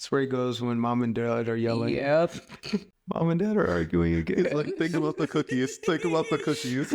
That's where he goes when mom and dad are yelling. Yep. Mom and dad are arguing again. It's like, think about the cookies. Think about the cookies.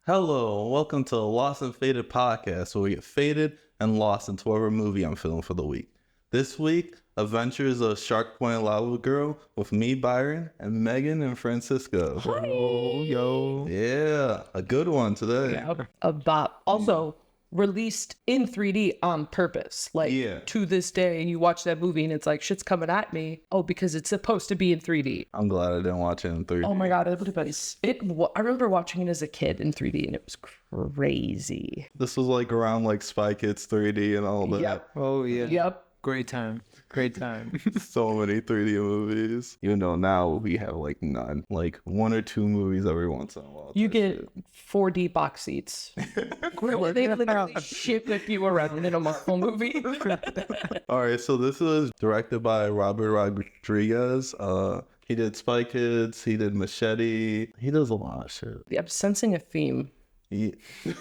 Hello, and welcome to the Lost and Faded podcast, where we get faded and lost into whatever movie I'm feeling for the week. This week, Adventures of Sharkboy and Lavagirl with me, Byron, and Megan and Francisco. Hi. Yo. Yeah, a good one today. Yeah. A bop. Also released in 3D on purpose. Like to this day, you watch that movie and it's like, shit's coming at me. Oh, because it's supposed to be in 3D. I'm glad I didn't watch it in 3D. Oh my God, I remember watching it as a kid in 3D and it was crazy. This was like around like Spy Kids 3D and all that. Yep. Oh, yeah. Yep. Great time. Great time. So many 3D movies. Even though now we have like none. Like one or two movies every once in a while. You get 4D box seats. They literally ship you around in a Marvel movie. All right, so this is directed by Robert Rodriguez. He did Spy Kids. He did Machete. He does a lot of shit. I'm sensing a theme. He, Well,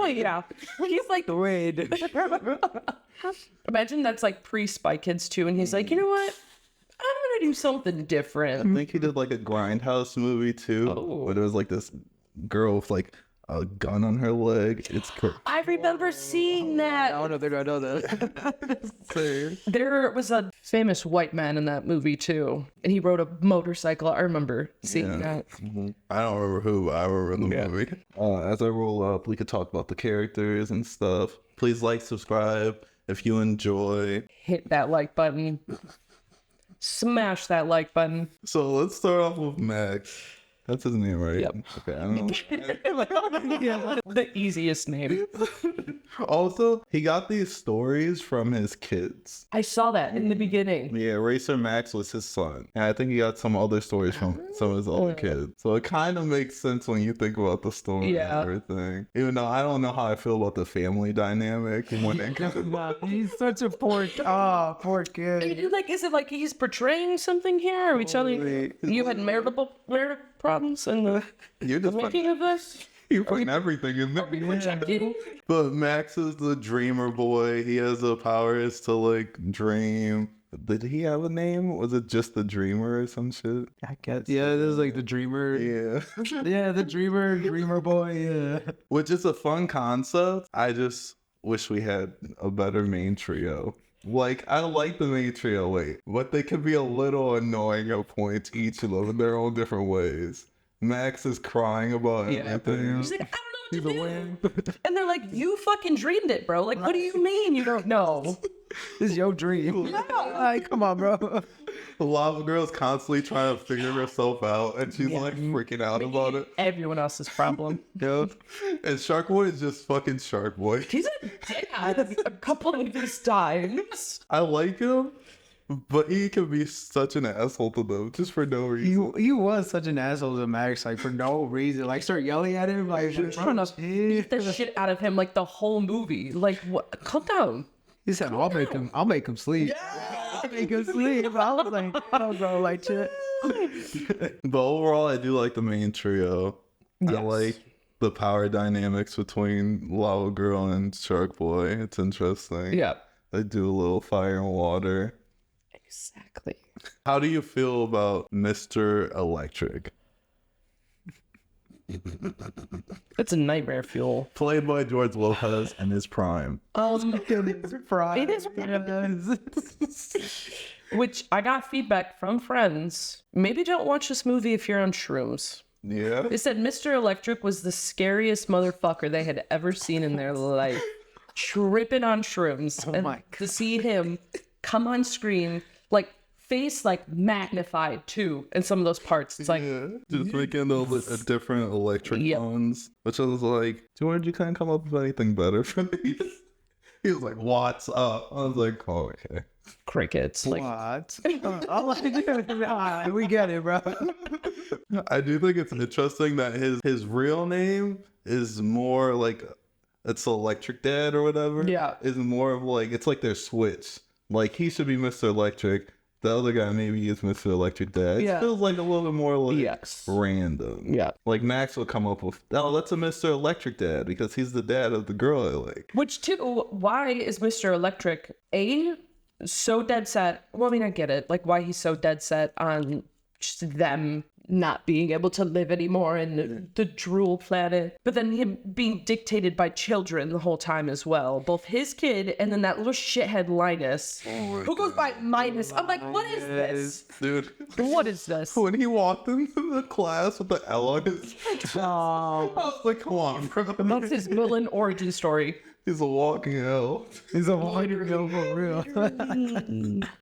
yeah. He's like, Wait. imagine that's like pre-Spy Kids too, and he's like, you know what? I'm gonna do something I different. think he did like a Grindhouse movie too, where there was like this girl with like a gun on her leg. It's I remember seeing that. I know that. There was a famous white man in that movie too, and he rode a motorcycle. I remember seeing that. I don't remember who, but I remember the movie. As I roll up, we could talk about the characters and stuff. Please like, subscribe if you enjoy. Hit that like button. Smash that like button. So let's start off with Max. That's his name, right? Yep. Okay, I don't know. The easiest name. Also, he got these stories from his kids. I saw that in the beginning. Yeah, Racer Max was his son. And I think he got some other stories from some of his other kids. So it kind of makes sense when you think about the story and everything. Even though I don't know how I feel about the family dynamic. When it He's such a poor kid. Like, is it like he's portraying something here? Are we telling you had marital problems in the You're just making of this? You're putting everything in there. Projecting? But Max is the dreamer boy. He has the powers to like dream. Did he have a name? Was it just the dreamer or some shit? I guess. Yeah, this is like the dreamer. Yeah. Yeah, the dreamer boy. Yeah. Which is a fun concept. I just wish we had a better main trio. Like, I like the main trio, but they can be a little annoying at points, each of them in their own different ways. Max is crying about everything. He's like, I don't know what to do. And they're like, you fucking dreamed it, bro. Like, what do you mean you don't know? This is your dream. Like, come on, bro. The Lava Girl's constantly trying to figure herself out, and she's like freaking out about it. Everyone else's problem. Yo. And Sharkboy is just fucking Sharkboy. He's a dad a couple of these times. I like him, but he can be such an asshole to them just for no reason. He was such an asshole to Max, like for no reason. Like start yelling at him, like Trying to beat the shit out of him like the whole movie. Like, what? Calm down. he said, I'll make him sleep. I'll make him sleep. I was like, I don't know, like shit. But overall, I do like the main trio. I like the power dynamics between Lava Girl and Sharkboy. It's interesting. Yeah. They do a little fire and water. Exactly. How do you feel about Mr. Electric? It's a nightmare fuel. Played by George Lopez in his prime. It is. Which I got feedback from friends. Maybe don't watch this movie if you're on shrooms. Yeah? They said Mr. Electric was the scariest motherfucker they had ever seen in their life. Tripping on shrooms. Oh and my God. to see him come on screen, like face like magnified too in some of those parts. It's like just making a different electric tones. Which I was like, George, you couldn't come up with anything better for these. He was like, "What's up?" I was like, "Oh, okay." Crickets. Like, What? I'm like, nah, we get it, bro. I do think it's interesting that his real name is more like it's Electric Dad or whatever. Yeah. Is more of like it's like their switch. Like he should be Mr. Electric. The other guy maybe is Mr. Electric Dad. Yeah. It feels like a little bit more like Yes. random. Yeah. Like Max would come up with, oh, that's a Mr. Electric Dad because he's the dad of the girl I like. Which too, why is Mr. Electric so dead set? Well, I mean, I get it. Like why he's so dead set on just them not being able to live anymore in the drool planet, but then him being dictated by children the whole time as well. Both his kid and then that little shithead Linus, who goes by Minus. I'm like, what is this? Dude, What is this? when he walked into the class with the L on his I was like, come on, bro. That's his villain origin story. He's a walking L. He's a whiter girl for real.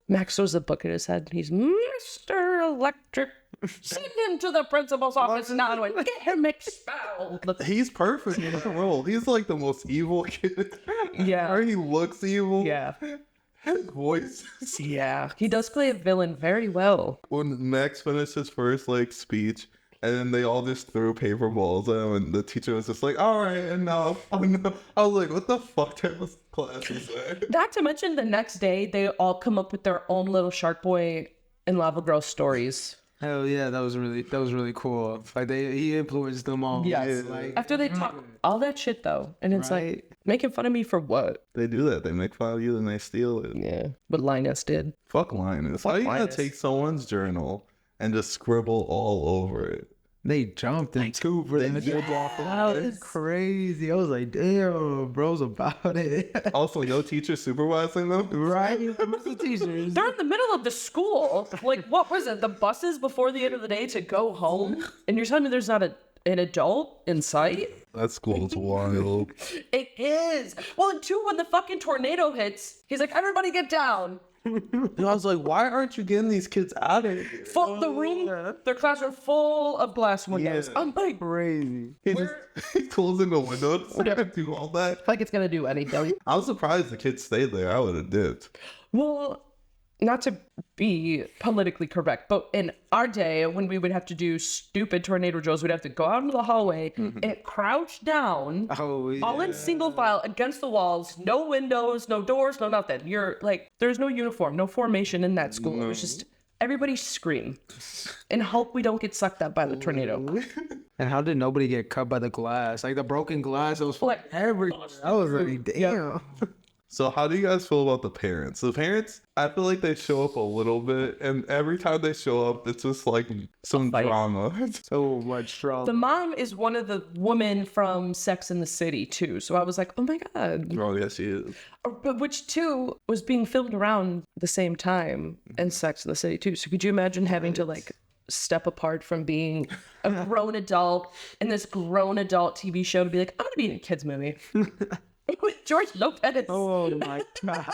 Max throws a book at his head. He's Mr. Electric. Send him to the principal's office now and get him expelled. He's perfect in the role. He's like the most evil kid. Yeah. Or he looks evil. Yeah. His voice. Yeah. He does play a villain very well. When Max finished his first like speech, and then they all just threw paper balls at him, and the teacher was just like, "All right, enough." I was like, "What the fuck type of class is that?" Not to mention the next day, they all come up with their own little Sharkboy and Lavagirl stories. Hell yeah, that was really cool. Like he influenced them all. Yes. Like, After they talk all that shit though, and it's like making fun of me for what? They do that. They make fun of you, and they steal it. Yeah. What Linus did. Fuck Linus. How you gonna Linus. take someone's journal and just scribble all over it? they jumped in two for that. That was crazy. I was like, damn, bro's about it. Also, no teacher supervising them. Right? What's the teachers? They're in the middle of the school. Like, what was it? The buses before the end of the day to go home? And you're telling me there's not an adult in sight? That school's wild. It is. Well, and two, when the fucking tornado hits, he's like, everybody get down. And I was like, why aren't you getting these kids out of here? Full the room, their classroom full of glass windows. Yeah. I'm like, Crazy. He closing the windows and do all that. like it's gonna do anything. I was surprised the kids stayed there. I would have dipped. Well, not to be politically correct, but in our day, when we would have to do stupid tornado drills, we'd have to go out into the hallway and crouch down, Oh, yeah. all in single file against the walls, no windows, no doors, no nothing. You're like, there's no uniform, no formation in that school. It was just everybody scream and hope we don't get sucked up by the tornado. And how did nobody get cut by the glass? Like the broken glass, it was Like, everywhere. I was like, damn. So how do you guys feel about the parents? The parents, I feel like they show up a little bit, and every time they show up, it's just like some fight. drama. So much trouble. the mom is one of the women from Sex and the City too. So I was like, oh my God. Oh, yes, she is. But which too was being filmed around the same time in Sex and the City too. So could you imagine having to like step apart from being a grown adult in this grown adult TV show to be like, I'm gonna be in a kids movie with George Lopez. Oh my God.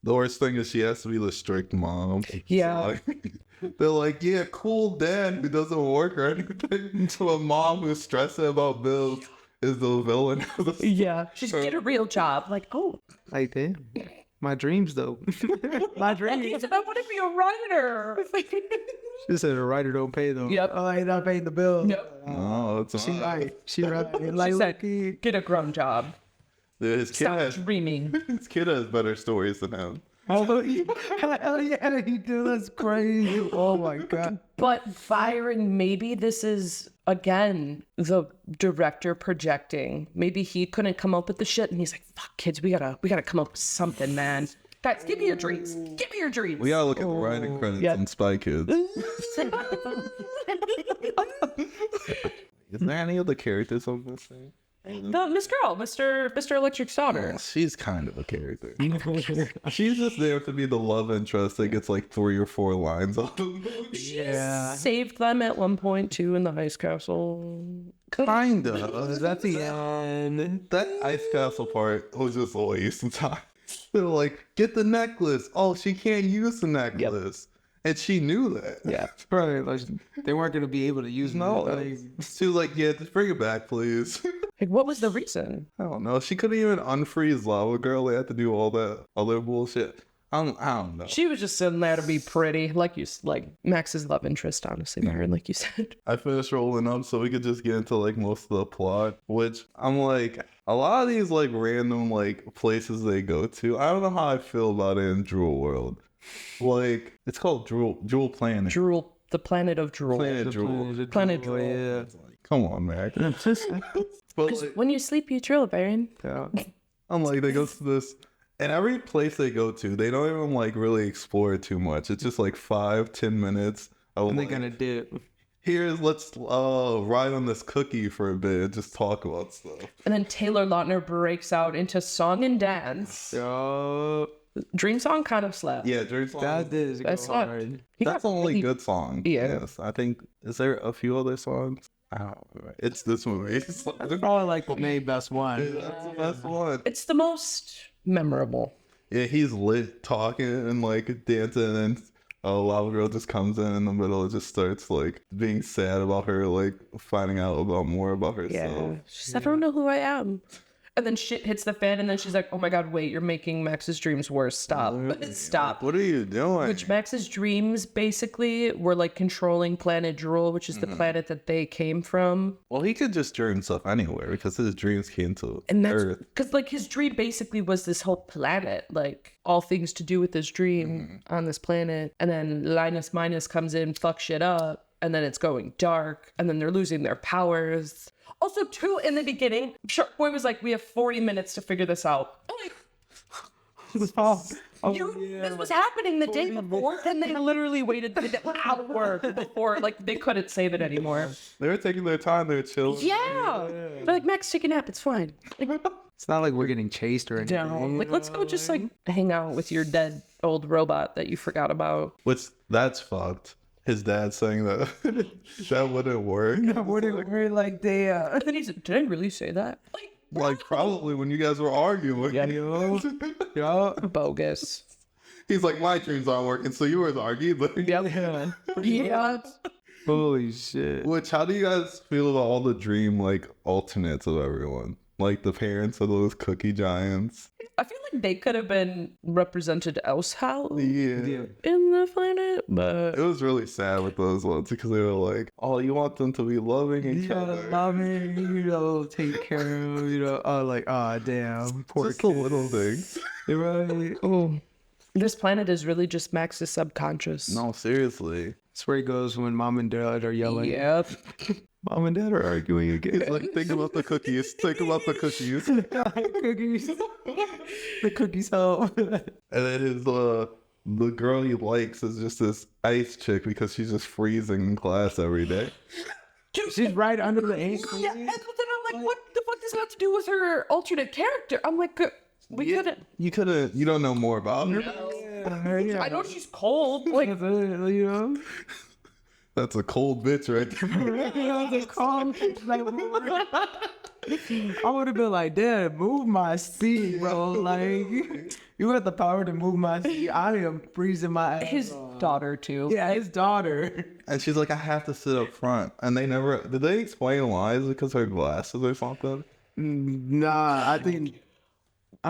The worst thing is she has to be the strict mom. Yeah. Like, they're like, yeah, cool dad who doesn't work or anything. So a mom who's stressing about bills is the villain of the Yeah. She's get a real job. Like, oh, Like, damn. My dreams, though. My dreams. I want to be a writer. She said a writer don't pay, though. Yep. Oh, I not paying the bill. Yep. Oh, it's She right. She right. Like, She said, look-y. get a grown job. His kid, Stop has, dreaming. his kid has better stories than him. Oh, yeah, he do. That's crazy. Oh, my God. But Byron, maybe this is again the director projecting. Maybe he couldn't come up with the shit, and he's like, "Fuck, kids, we gotta come up with something, man. Guys, give me your dreams. Give me your dreams." We gotta look at the writing credits Yeah. on Spy Kids. Is there any other characters on this thing? The Miss Girl, Mr. Electric's daughter. She's kind of a character. She's just there to be the love interest that gets like 3 or 4 lines on them. Yeah. Saved them at one point too in the ice castle. Kind Is of. that the end? That ice castle part was just a waste of time. They're like, get the necklace. Oh, she can't use the necklace. And she knew that. Yeah. Right. Like, they weren't going to be able to use No. it. Like, She was like, yeah, just bring it back, please. Like, what was the reason? I don't know. She couldn't even unfreeze Lavagirl. They had to do all that other bullshit. I don't know. She was just sitting there to be pretty, like Max's love interest, honestly, Byron, like you said. I finished rolling up so we could just get into like most of the plot, which I'm like, a lot of these like random like places they go to, I don't know how I feel about it in Drool World. Like, it's called Drool Planet. Drool, the planet of drool. Planet Drool. Planet Drool. Yeah. Come on, Mac. But like, When you sleep, you drool, Byron. Yeah. I'm like, they go to this, and every place they go to, they don't even like really explore it too much. It's just like 5-10 minutes. And they're gonna dip. Let's ride on this cookie for a bit and just talk about stuff. And then Taylor Lautner breaks out into song and dance. Yo, Dream Song kind of slapped. Yeah, Dream Song. that is That's go not- hard. That's the only good song. Yeah. Yes, I think. Is there a few other songs? I don't know. It's this movie. That's probably like the main best one. That's the best one. It's the most memorable. Yeah, he's lit talking and like dancing, and Lava Girl just comes in the middle and just starts like being sad about her, like finding out about more about herself. She said, I don't know who I am. And then shit hits the fan, and then she's like, oh my god, wait, you're making Max's dreams worse. Stop. Stop. What are you doing? Which Max's dreams basically were like controlling planet Drool, which is the planet that they came from. Well, he could just dream stuff anywhere because his dreams came to And that's Earth. because like his dream basically was this whole planet, like all things to do with his dream on this planet. And then Linus Minus comes in, fucks shit up, and then it's going dark, and then they're losing their powers. Also, too, in the beginning, Sharkboy was like, we have 40 minutes to figure this out. I'm like, this was happening the day before, and they literally waited an hour before, like, they couldn't save it anymore. They were taking their time. They were chilling. Yeah. They're like, Max, take a nap. It's fine. Like, It's not like we're getting chased or anything. down. Like, let's go just, like, hang out with your dead old robot that you forgot about. Which, that's fucked. His dad saying that that wouldn't work. We're like they And then he said, did I really say that? Like probably when you guys were arguing. yo. Bogus. He's like, my dreams aren't working, so yours are. Yeah. Yeah. Holy shit. Which, how do you guys feel about all the dream like alternates of everyone? Like the parents of those cookie giants. I feel like they could have been represented elsewhere Yeah. in the planet, but It was really sad with those ones because they were like, oh, you want them to be loving each other. Loving, take care of, like, damn, poor Just the little things. Right? oh, this planet is really just Max's subconscious. No, seriously. That's where he goes when mom and dad are yelling. Yep. Mom and dad are arguing again. He's like, think about the cookies. Think about the cookies. Cookies. The cookies help. And then his the girl he likes is just this ice chick because she's just freezing in class every day. She's right under the ankle. Yeah, and then I'm like, what the fuck does that have to do with her alternate character? I'm like, we couldn't. You don't know more about her. I know she's cold. Like, You know? That's a cold bitch right there. I would have been like, Dad, move my seat, bro. Like, you have the power to move my seat. I am freezing my ass his off. daughter, too. Yeah, his daughter. And she's like, I have to sit up front. And they never did they explain why? Is it because her glasses or something? Nah, I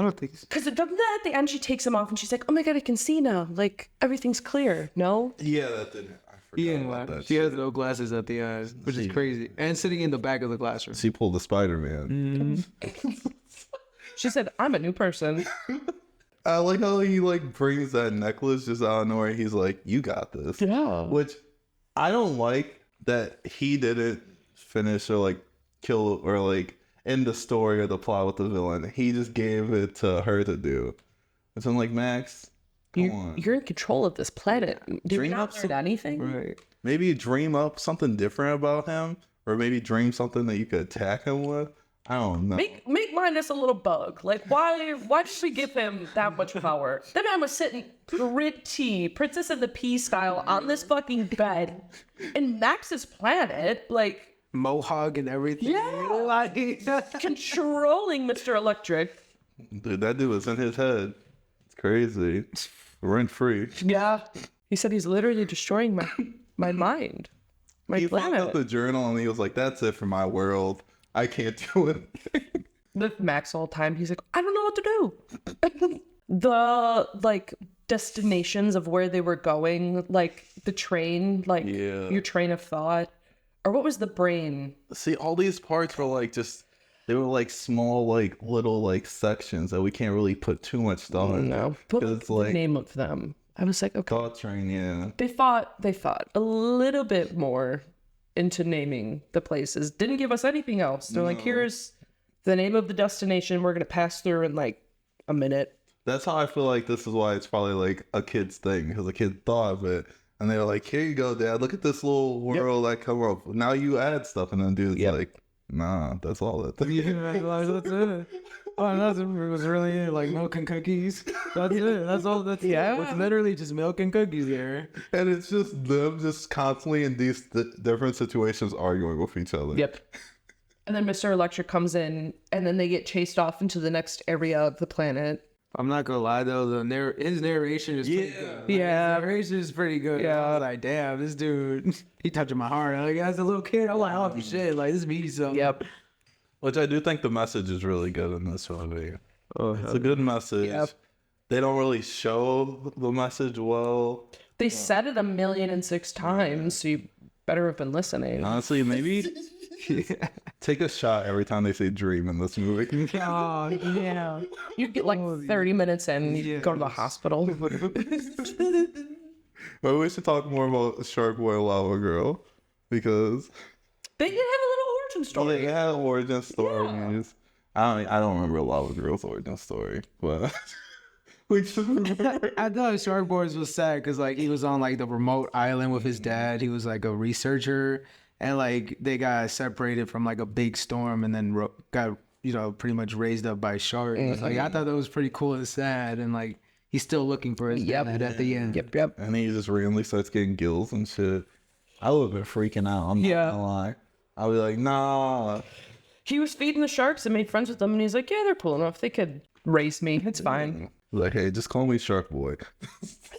don't think so. Because at the end, she takes him off and she's like, oh my god, I can see now. Like, everything's clear. No? Yeah, that didn't. I forgot about that. She has no glasses at the end, which is crazy. And sitting in the back of the classroom. She pulled the Spider-Man. She said, I'm a new person. I like how he like brings that necklace just out of nowhere. He's like, you got this. Yeah. Which I don't like that he didn't finish or like kill or like end the story or the plot with the villain. He just gave it to her to do. And so I'm like, Max, come on. You're in control of this planet. Did we Dream not up learn anything? Right. Maybe dream up something different about him. Or maybe dream something that you could attack him with. I don't know. Make Linus a little bug. Like, why did we give him that much power? That man was sitting pretty Princess of the Pea style on this fucking bed in Max's planet, like Mohawk and everything. Yeah. Like, controlling Mr. Electric. Dude, that dude was in his head. It's crazy. Rent free. Yeah. He said he's literally destroying my mind. My He found out planet. the journal and he was like, that's it for my world. I can't do it. With Max all the time, he's like, I don't know what to do. The like destinations of where they were going, like the train, like your train of thought, or what was the brain? See, all these parts were like just, they were like small, like little like sections that we can't really put too much thought into. No, but It's the like name of them. I was like, okay. thought train, yeah. They thought a little bit more into naming the places. Didn't give us anything else. They're like, here's the name of the destination we're gonna pass through in like a minute. That's how I feel like this is why it's probably like a kid's thing, because a kid thought of it and they were like, here you go, Dad, look at this little world that come up. Now you add stuff, and then dude's like, nah, that's all that thing. Yeah, like, that's it. Oh, nothing was really it, like milk and cookies. That's it. That's all. That's It's literally just milk and cookies there. And it's just them just constantly in these different situations arguing with each other. Yep. And then Mr. Electric comes in, and then they get chased off into the next area of the planet. I'm not gonna lie though, his narration is pretty good. Like, Yeah. his narration is pretty good. Yeah. I was like, damn, this dude, he touching my heart. Like, as a little kid, I'm like, oh shit, like this means something. Yep. Which I do think the message is really good in this movie. Oh, It's a good message. Yep. They don't really show the message well. They said it 1,000,006 times, so you better have been listening. Honestly, maybe take a shot every time they say dream in this movie. oh yeah. You get like 30 minutes in, you go to the hospital. But we should talk more about Sharkboy and Lavagirl, because They did have a little origin story. they had origin stories. I don't remember Lavagirl's origin story, but we should remember. I thought Shark Boys was sad because like he was on like the remote island with his dad. He was like a researcher, and like they got separated from like a big storm, and then got pretty much raised up by sharks. Like I thought that was pretty cool and sad, and like he's still looking for his dad at the end. Yep. And he just randomly starts getting gills and shit. I would have been freaking out. I'm not gonna lie. I'd be like, nah. He was feeding the sharks and made friends with them, and he's like, yeah, they're cool enough. They could race me. It's fine. Like, hey, just call me Shark Boy. Where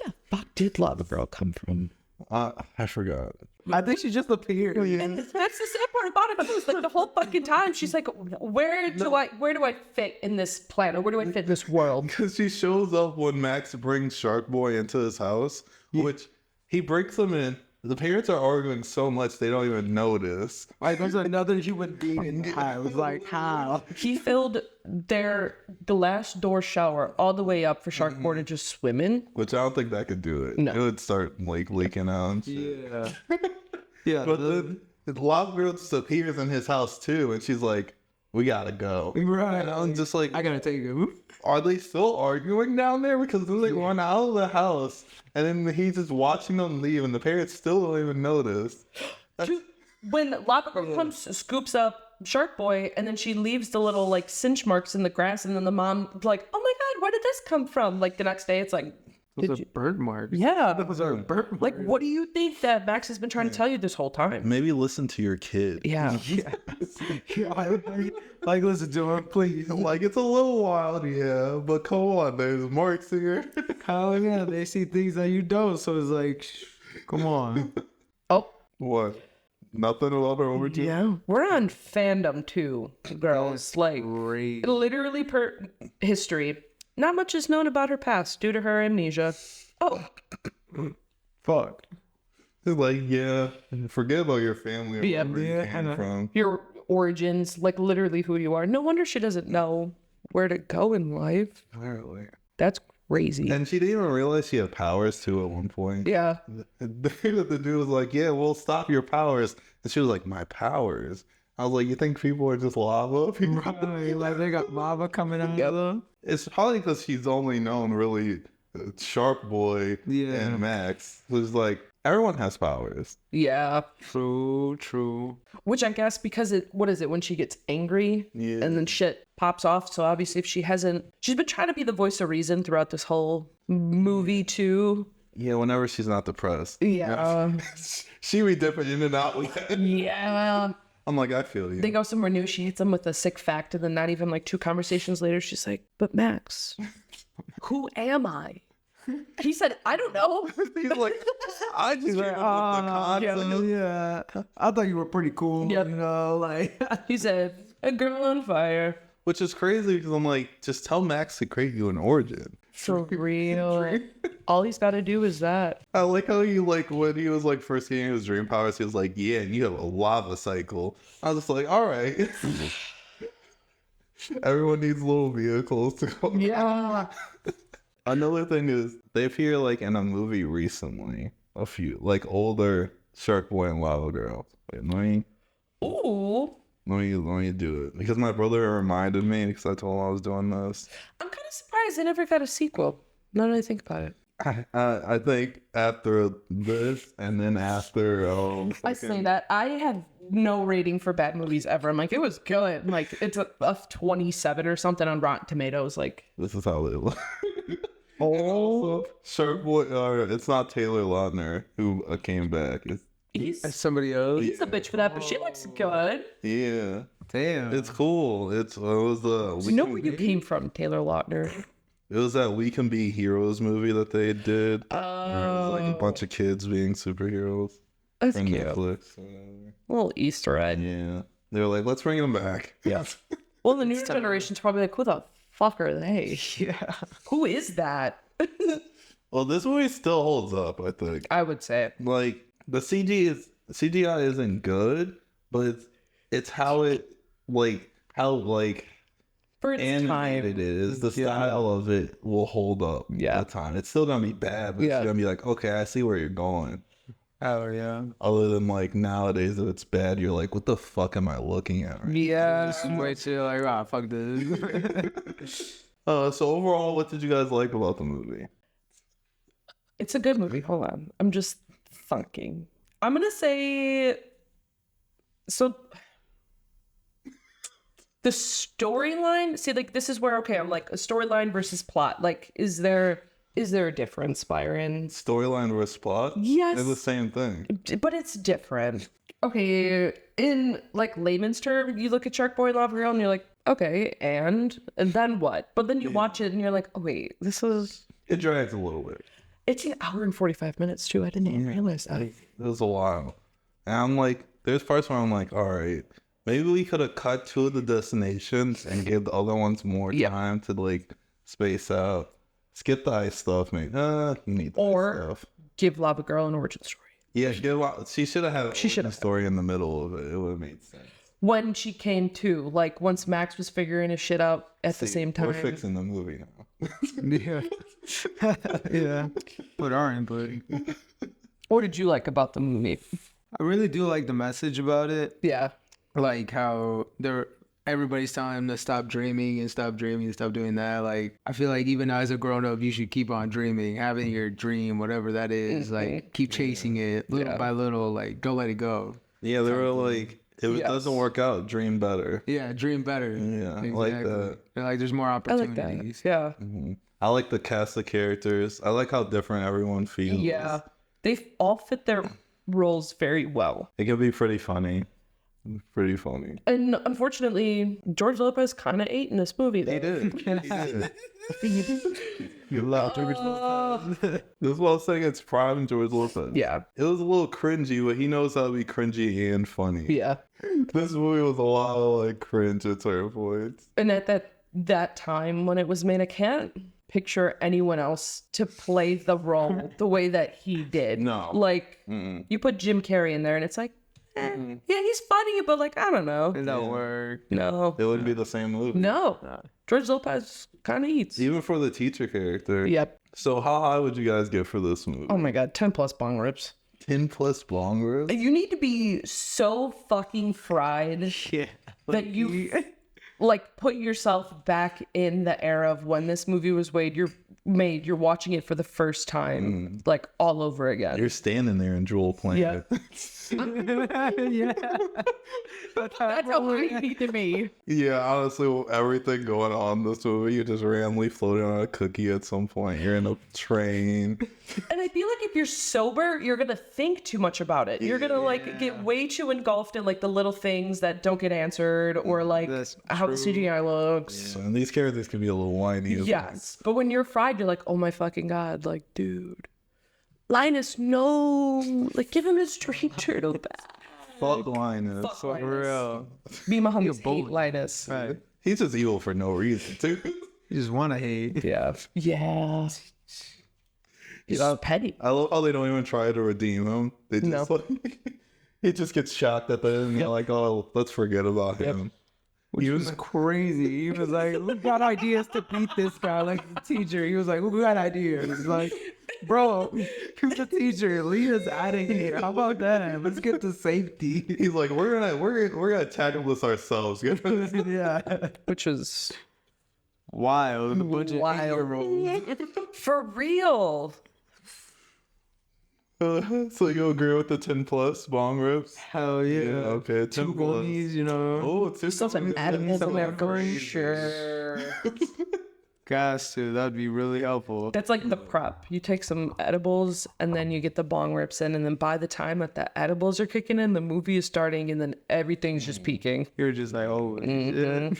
the fuck did Lavagirl come from? I forgot. I think she just appeared. And that's the sad part about it. Because like the whole fucking time, she's like, where do I fit in this planet? Where do I fit in this world? Because she shows up when Max brings Shark Boy into his house, which he breaks them in. The parents are arguing so much they don't even notice. Like there's another human being in the house. Like how? He filled their glass door shower all the way up for Sharkboy to just swim in. Which I don't think that could do it. No. It would start like leaking out and shit. Yeah. Yeah. But then the Lavagirl just appears in his house too, and she's like, we gotta go. Right. And I'm just like, I gotta take it. are they still arguing down there? Because then they run out of the house, and then he's just watching them leave, and the parents still don't even notice. When Lavagirl comes, scoops up Sharkboy, and then she leaves the little like cinch marks in the grass, and then the mom like, oh my god, where did this come from? Like the next day, it's like, Those are bird marks. yeah, Those are bird marks. like what do you think that Max has been trying to tell you this whole time? Maybe listen to your kid. Yeah. Like listen to him, please. Like, it's a little wild, yeah, but come on, there's marks here. Oh yeah, they see things that you don't, so it's like, come on. Oh, What? Nothing about her over to yeah. We're on fandom too, girls. Like Great. literally per history. Not much is known about her past due to her amnesia. Oh, Fuck. It's like, yeah, forget about your family or Yeah, wherever you yeah, came from. your origins, like literally who you are. No wonder she doesn't know where to go in life. Apparently. That's crazy. And she didn't even realize she had powers too at one point. Yeah. The dude was like, yeah, we'll stop your powers. And she was like, my powers? I was like, you think people are just lava? Right, like they got lava coming out of them. It's probably because she's only known really Shark Boy and Max. Who's like, everyone has powers. Yeah. True. Which I guess because what is it, when she gets angry and then shit pops off. So obviously if she's been trying to be the voice of reason throughout this whole movie too. Yeah, whenever she's not depressed. Yeah. She be dipping in and out. Yeah. I'm like, I feel you. They go somewhere new. She hits him with a sick fact. And then not even like 2 conversations later, she's like, but Max, who am I? He said, I don't know. He's like, I just came up with the concept. yeah. I thought you were pretty cool. Yep. You know, like He said, a girl on fire. Which is crazy because I'm like, just tell Max to create you an origin. For real. All he's got to do is that. I like how he like when he was like first getting his dream powers, he was like, yeah, and you have a lava cycle. I was just like, all right. Everyone needs little vehicles to go. Yeah. Another thing is they appear like in a movie recently. A few like older Sharkboy and Lavagirl. Wait, Ooh. let me do it because my brother reminded me because I told him I was doing this. I'm kind of surprised they never got a sequel. Now that I think about it. I think after this and then after I say that. I have no rating for bad movies ever. I'm like, it was good. Like, it's a 27 or something on Rotten Tomatoes. Like, this is how they look. Oh, Sharkboy. It's not Taylor Lautner who came back. he's somebody else. a bitch for that, but she looks good. Yeah, Damn. it's cool. It was Do you know where you came from, Taylor Lautner? It was that We Can Be Heroes movie that they did. Where it was like a Oh, bunch of kids being superheroes that's for cute. Netflix. Or whatever. A little Easter egg. Yeah, they were like, let's bring them back. Yeah. Well, the new generation's probably like, who the fuck are they? Yeah. Who is that? Well, this movie still holds up. I think. I would say. Like the CGI isn't good, but it's how it For its animated time. it is. The style of it will hold up. Yeah. The time. It's still gonna be bad, but Yeah. it's gonna be like, okay, I see where you're going. Oh yeah. Other than like nowadays, if it's bad, you're like, what the fuck am I looking at? Right? Yeah. Wait till like, ah, fuck this. So overall, what did you guys like about the movie? It's a good movie. Hold on. I'm just thinking. I'm going to say. So. The storyline. See, like, this is where, okay, I'm like, a storyline versus plot. Like, is there a difference, Byron? Storyline versus plot? Yes. They're the same thing. But it's different. Okay, in like layman's term, you look at Sharkboy and Lavagirl and you're like, okay, and then what? But then you watch it and you're like, oh wait, It drags a little bit. it's an hour and 45 minutes too. I didn't even realize that. It was a while. And I'm like, there's parts where I'm like, all right, maybe we could have cut two of the destinations and give the other ones more time to like space out. Skip the ice stuff, mate. You need the ice stuff. Give Lavagirl an origin story. Yeah, she should have had a story in the middle of it. It would have made sense. When she came to, like once Max was figuring his shit out at the same time. We're fixing the movie now. Yeah. Yeah. Put our input. What did you like about the movie? I really do like the message about it. Yeah. Like how everybody's telling him to stop dreaming and stop dreaming and stop doing that. Like, I feel like even as a grown up, you should keep on dreaming, having your dream, whatever that is. Like, keep chasing it little by little. Like, don't let it go. Yeah, they were like, if it doesn't work out, dream better. Yeah, dream better. Yeah, I like that. They're like, there's more I like opportunities. that. Yeah. I like the cast of characters. I like how different everyone feels. Yeah. They all fit their roles very well. It can be pretty funny. Pretty funny. And unfortunately, George Lopez kind of ate in this movie. Though. He did. You laughed. This is what I was saying. It's prime George Lopez. Yeah. It was a little cringy, but he knows how to be cringy and funny. Yeah. This movie was a lot of like cringe at certain points. And at that time when it was made, I can't picture anyone else to play the role the way that he did. No. Like, you put Jim Carrey in there and it's like, yeah, he's funny, but like, I don't know. It don't work. No. It wouldn't be the same movie. No. George Lopez kind of eats. Even for the teacher character. Yep. So how high would you guys give for this movie? Oh my God, 10 plus bong rips. 10 plus long ribs? You need to be so fucking fried Yeah. that you like put yourself back in the era of when this movie was made. You're watching it for the first time, like all over again. You're standing there and Jewel playing Yeah. it. Yeah. That's how I need to be. Yeah, honestly, everything going on in this movie, you're just randomly floating on a cookie at some point. You're in a train. And I feel like if you're sober, you're gonna think too much about it. You're gonna like get way too engulfed in like the little things that don't get answered, or like That's how the CGI looks. And these characters can be a little whiny. Yes, but when you're fried, died, you're like, oh my fucking God, like, dude. Linus, no. Like, give him his dream turtle back. Fuck Linus. Fuck For Linus. real. Me and my homies hate bully. Linus. Right. He's just evil for no reason, too. You just want to hate. Yeah. Yeah. He's petty. I love how they don't even try to redeem him. They just like he just gets shocked at the end and they're like, oh, let's forget about him. He was crazy. He was like, "We got ideas to beat this guy." Like the teacher, he was like, "We got ideas." It's like, bro, who's the teacher? Lead us out of here. How about that? Let's get to safety. He's like, we're gonna tackle this ourselves. Yeah, Which is wild. A bunch of wild. 8-year-olds. For real. So you agree with the 10+ bong rips? Hell yeah. Okay, 10+. Two gummies, you know. Oh, two Some gummies. edibles in there for crazy. sure. Guys, too. That'd be really helpful. That's like the prep. You take some edibles and then you get the bong rips in, and then by the time that the edibles are kicking in, the movie is starting, and then everything's just peaking. You're just like, oh, shit.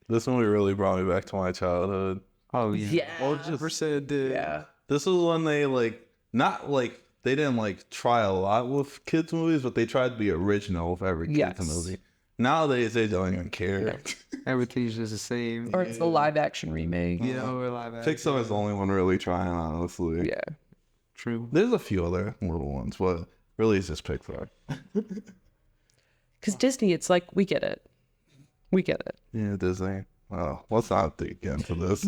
This movie really brought me back to my childhood. Oh yeah. Yeah. 100% did. Yeah. This was when they they didn't like try a lot with kids movies, but they tried to be original with every kids Yes. movie. Nowadays they don't even care. Everything's just the same. Or it's the live action remake. Yeah, we're live action. Pixar is the only one really trying, honestly. Yeah. True. There's a few other little ones, but really it's just Pixar. Because Disney, it's like, we get it. We get it. Yeah, Disney. Oh, let's not dig into this.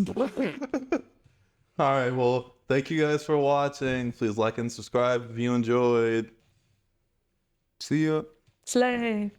All right, well, thank you guys for watching. Please like and subscribe if you enjoyed. See ya. Slay.